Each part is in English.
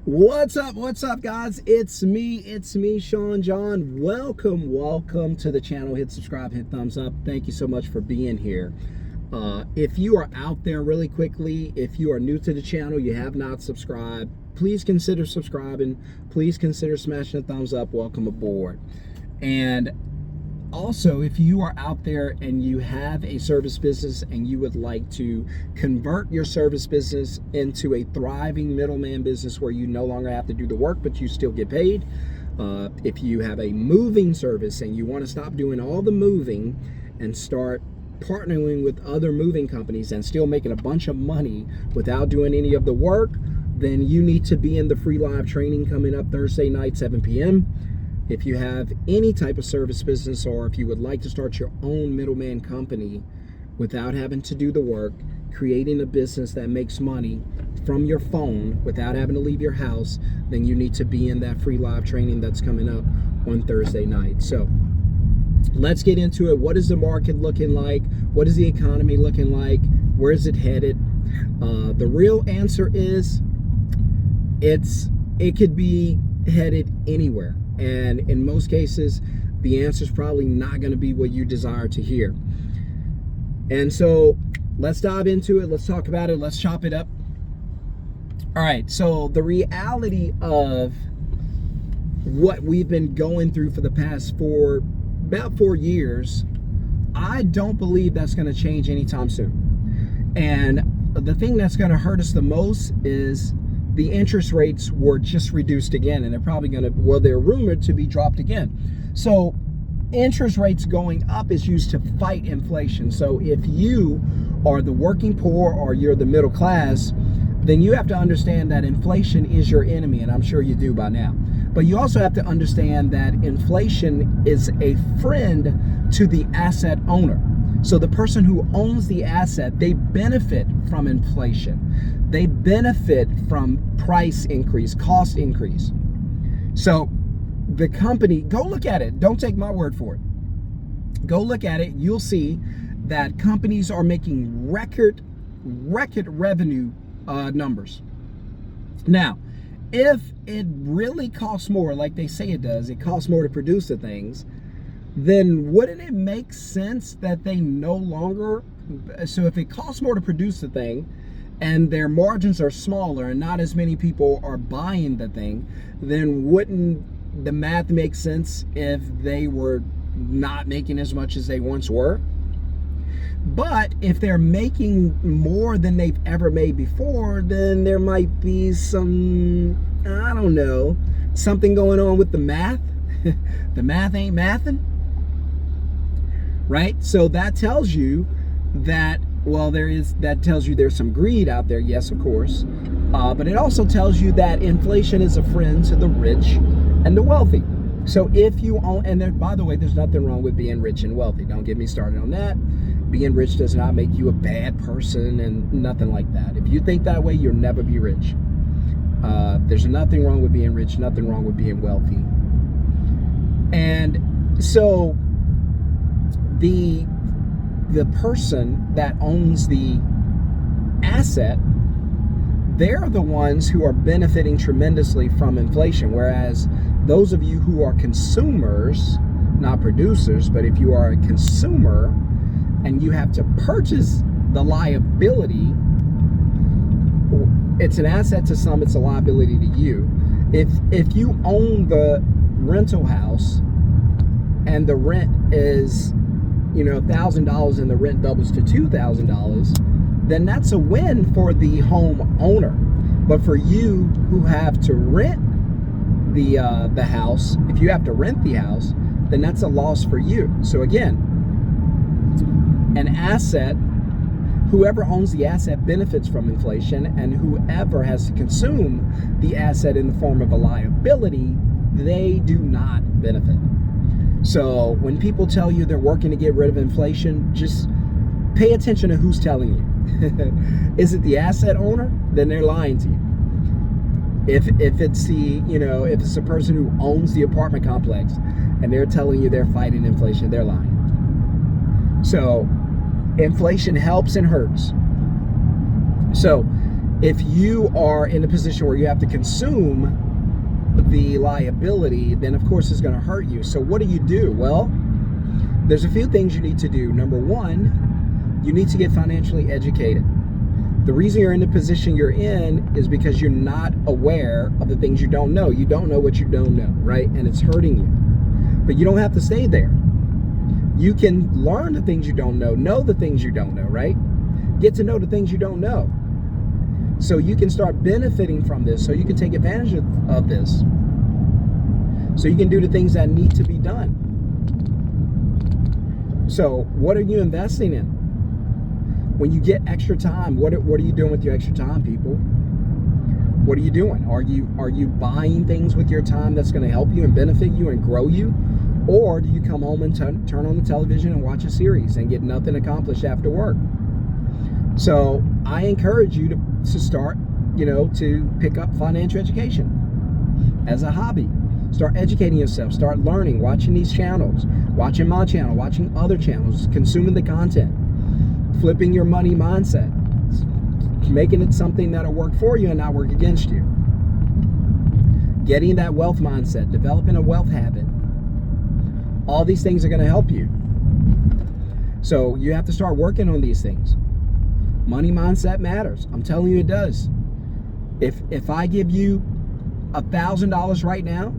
What's up? What's up, guys? It's me, Sean John. Welcome to the channel. Hit subscribe, hit thumbs up. Thank you so much for being here. If you are out there really quickly, if you are new to the channel, you have not subscribed, please consider subscribing. Please consider smashing a thumbs up. Welcome aboard. And also, if you are out there and you have a service business and you would like to convert your service business into a thriving middleman business where you no longer have to do the work, but you still get paid. If you have a moving service and you want to stop doing all the moving and start partnering with other moving companies and still making a bunch of money without doing any of the work, then you need to be in the free live training coming up Thursday night, 7 p.m. If you have any type of service business, or if you would like to start your own middleman company without having to do the work, creating a business that makes money from your phone without having to leave your house, then you need to be in that free live training that's coming up on Thursday night. So let's get into it. What is the market looking like? What is the economy looking like? Where is it headed? The real answer is it could be headed anywhere. And in most cases, the answer is probably not going to be what you desire to hear. And so let's dive into it. Let's talk about it. Let's chop it up. All right. So the reality of what we've been going through for the past about 4 years, I don't believe that's going to change anytime soon. And the thing that's going to hurt us the most is the interest rates were just reduced again, and they're probably going to, well, they're rumored to be dropped again. So interest rates going up is used to fight inflation. So if you are the working poor or you're the middle class, then you have to understand that inflation is your enemy, and I'm sure you do by now. But you also have to understand that inflation is a friend to the asset owner. So the person who owns the asset, they benefit from inflation. They benefit from price increase, cost increase. So the company, go look at it. Don't take my word for it. Go look at it. You'll see that companies are making record revenue numbers. Now, if it really costs more, like they say it does, it costs more to produce the things, then wouldn't it make sense that they no longer, so if it costs more to produce the thing and their margins are smaller and not as many people are buying the thing, then wouldn't the math make sense if they were not making as much as they once were? But if they're making more than they've ever made before, then there might be some, I don't know, something going on with the math. The math ain't mathin'. Right? So that tells you that, well, that tells you there's some greed out there. Yes, of course. But it also tells you that inflation is a friend to the rich and the wealthy. So if you own, and there, by the way, there's nothing wrong with being rich and wealthy. Don't get me started on that. Being rich does not make you a bad person and nothing like that. If you think that way, you'll never be rich. There's nothing wrong with being rich, nothing wrong with being wealthy. And so the person that owns the asset, they're the ones who are benefiting tremendously from inflation. Whereas those of you who are consumers, not producers, but if you are a consumer and you have to purchase the liability, it's an asset to some, it's a liability to you. If you own the rental house and the rent is, $1,000 and the rent doubles to $2,000, then that's a win for the home owner. But for you who have to rent the house, if you have to rent the house, then that's a loss for you. So again, an asset, whoever owns the asset benefits from inflation, and whoever has to consume the asset in the form of a liability, they do not benefit. So when people tell you they're working to get rid of inflation, just pay attention to who's telling you. Is it the asset owner? Then they're lying to you. If it's if it's a person who owns the apartment complex and they're telling you they're fighting inflation, they're lying. So inflation helps and hurts. So If you are in a position where you have to consume the liability, then of course it's going to hurt you. So what do? Well, there's a few things you need to do. Number one, you need to get financially educated. The reason you're in the position you're in is because you're not aware of the things you don't know. You don't know what you don't know, right? And it's hurting you. But you don't have to stay there. You can learn the things you don't know the things you don't know, right? Get to know the things you don't know. So you can start benefiting from this, so you can take advantage of this. So you can do the things that need to be done. So what are you investing in? When you get extra time, what are you doing with your extra time, people? What are you doing? Are you buying things with your time that's going to help you and benefit you and grow you? Or do you come home and turn on the television and watch a series and get nothing accomplished after work? So I encourage you to start, to pick up financial education as a hobby. Start educating yourself, start learning, watching these channels, watching my channel, watching other channels, consuming the content, flipping your money mindset, making it something that'll work for you and not work against you. Getting that wealth mindset, developing a wealth habit. All these things are going to help you. So you have to start working on these things. Money mindset matters. I'm telling you it does. If I give you $1,000 right now,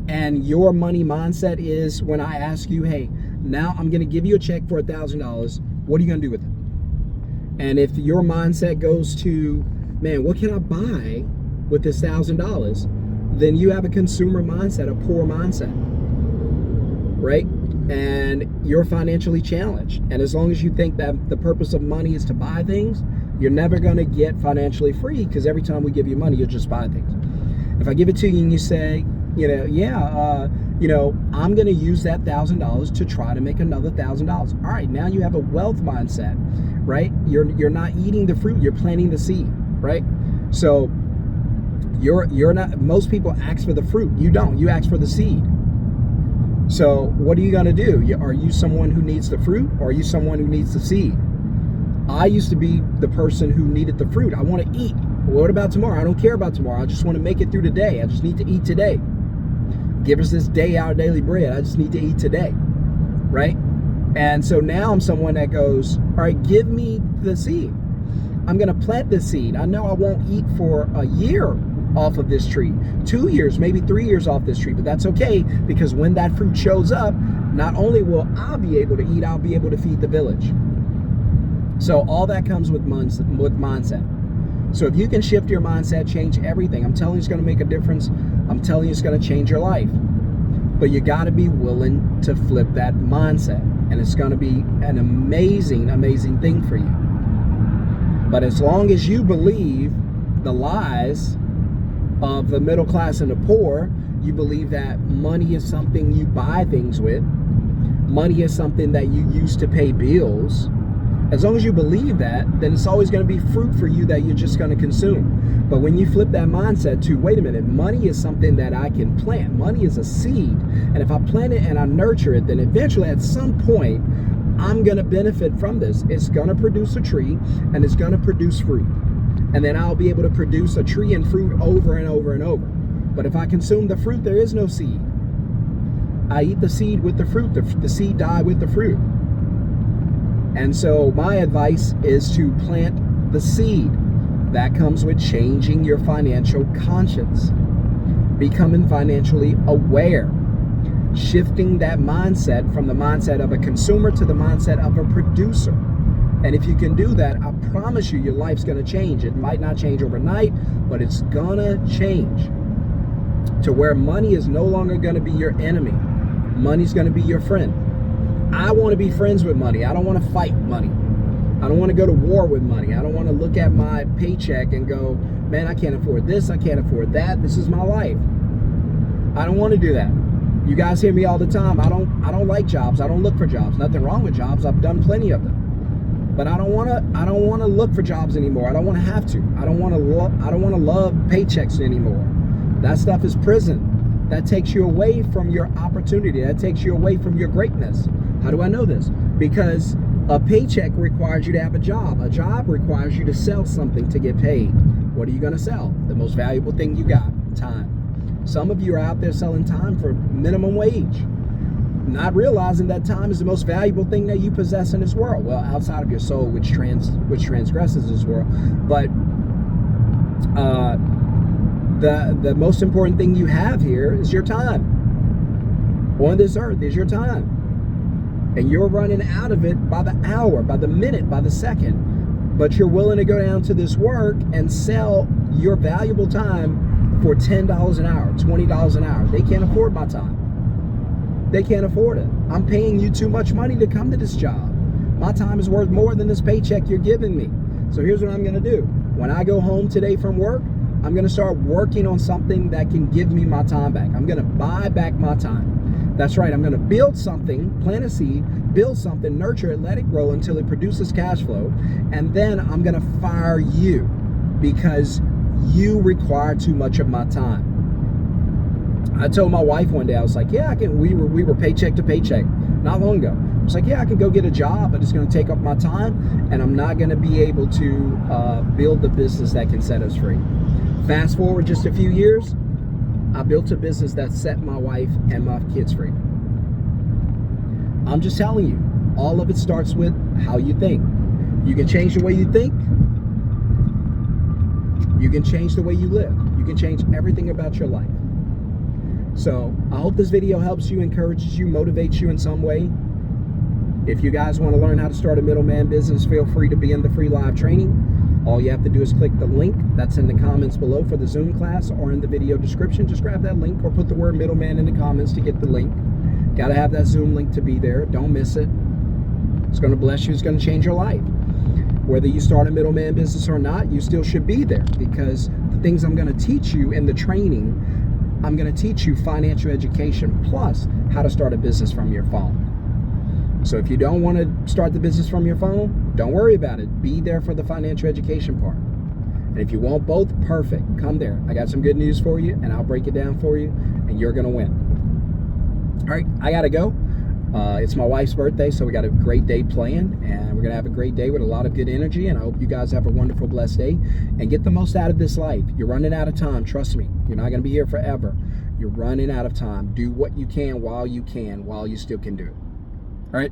and your money mindset is when I ask you, hey, now I'm going to give you a check for $1,000, what are you going to do with it? And if your mindset goes to, man, what can I buy with this $1,000? Then you have a consumer mindset, a poor mindset, right? And you're financially challenged. And as long as you think that the purpose of money is to buy things, you're never going to get financially free, because every time we give you money, you'll just buy things. If I give it to you and you say, I'm going to use that $1,000 to try to make another $1,000. All right, now you have a wealth mindset, right? You're not eating the fruit, you're planting the seed, right? So you're not. Most people ask for the fruit. You don't. You ask for the seed. So what are you going to do? Are you someone who needs the fruit, or are you someone who needs the seed? I used to be the person who needed the fruit. I want to eat. What about tomorrow? I don't care about tomorrow. I just want to make it through today. I just need to eat today. Give us this day our daily bread. I just need to eat today, right? And so now I'm someone that goes, all right, give me the seed. I'm going to plant this seed. I know I won't eat for a year off of this tree, 2 years, maybe 3 years off this tree, but that's okay, because when that fruit shows up, not only will I be able to eat, I'll be able to feed the village. So all that comes with mindset. So if you can shift your mindset, change everything. I'm telling you, it's going to make a difference. I'm telling you, it's going to change your life. But you got to be willing to flip that mindset. And it's going to be an amazing, amazing thing for you. But as long as you believe the lies of the middle class and the poor, you believe that money is something you buy things with, money is something that you use to pay bills. As long as you believe that, then it's always going to be fruit for you that you're just going to consume. But when you flip that mindset to, wait a minute, money is something that I can plant. Money is a seed. And if I plant it and I nurture it, then eventually at some point, I'm going to benefit from this. It's going to produce a tree, and it's going to produce fruit. And then I'll be able to produce a tree and fruit over and over and over. But if I consume the fruit, there is no seed. I eat the seed with the fruit. The seed die with the fruit. And so my advice is to plant the seed. That comes with changing your financial conscience, becoming financially aware, shifting that mindset from the mindset of a consumer to the mindset of a producer. And if you can do that, I promise you, your life's going to change. It might not change overnight, but it's going to change to where money is no longer going to be your enemy. Money's going to be your friend. I want to be friends with money. I don't want to fight money. I don't want to go to war with money. I don't want to look at my paycheck and go, man, I can't afford this. I can't afford that. This is my life. I don't want to do that. You guys hear me all the time. I don't like jobs. I don't look for jobs. Nothing wrong with jobs. I've done plenty of them. But I don't want to look for jobs anymore. I don't want to have to. I don't want to love paychecks anymore. That stuff is prison. That takes you away from your opportunity. That takes you away from your greatness. How do I know this? Because A paycheck requires you to have a job. A job requires you to sell something to get paid. What are you going to sell? The most valuable thing you got, time. Some of you are out there selling time for minimum wage, not realizing that time is the most valuable thing that you possess in this world. Well, outside of your soul, which transgresses this world. But the most important thing you have here is your time. On this earth is your time. And you're running out of it by the hour, by the minute, by the second. But you're willing to go down to this work and sell your valuable time for $10 an hour, $20 an hour. They can't afford my time. They can't afford it. I'm paying you too much money to come to this job. My time is worth more than this paycheck you're giving me. So here's what I'm going to do. When I go home today from work, I'm going to start working on something that can give me my time back. I'm going to buy back my time. That's right. I'm going to build something, plant a seed, build something, nurture it, let it grow until it produces cash flow. And then I'm going to fire you because you require too much of my time. I told my wife one day, I was like, yeah, I can. We were paycheck to paycheck not long ago. I was like, yeah, I can go get a job, but it's going to take up my time, and I'm not going to be able to build the business that can set us free. Fast forward just a few years, I built a business that set my wife and my kids free. I'm just telling you, all of it starts with how you think. You can change the way you think. You can change the way you live. You can change everything about your life. So I hope this video helps you, encourages you, motivates you in some way. If you guys want to learn how to start a middleman business, feel free to be in the free live training. All you have to do is click the link that's in the comments below for the Zoom class or in the video description. Just grab that link or put the word middleman in the comments to get the link. Got to have that Zoom link to be there. Don't miss it. It's going to bless you. It's going to change your life. Whether you start a middleman business or not, you still should be there, because the things I'm going to teach you in the training, I'm going to teach you financial education plus how to start a business from your phone. So if you don't want to start the business from your phone, don't worry about it. Be there for the financial education part. And if you want both, perfect. Come there. I got some good news for you, and I'll break it down for you, and you're going to win. All right, I got to go. It's my wife's birthday, so we got a great day planned, and we're going to have a great day with a lot of good energy, and I hope you guys have a wonderful, blessed day, and get the most out of this life. You're running out of time. Trust me. You're not going to be here forever. You're running out of time. Do what you can, while you still can do it. All right.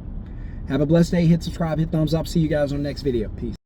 Have a blessed day. Hit subscribe, hit thumbs up. See you guys on the next video. Peace.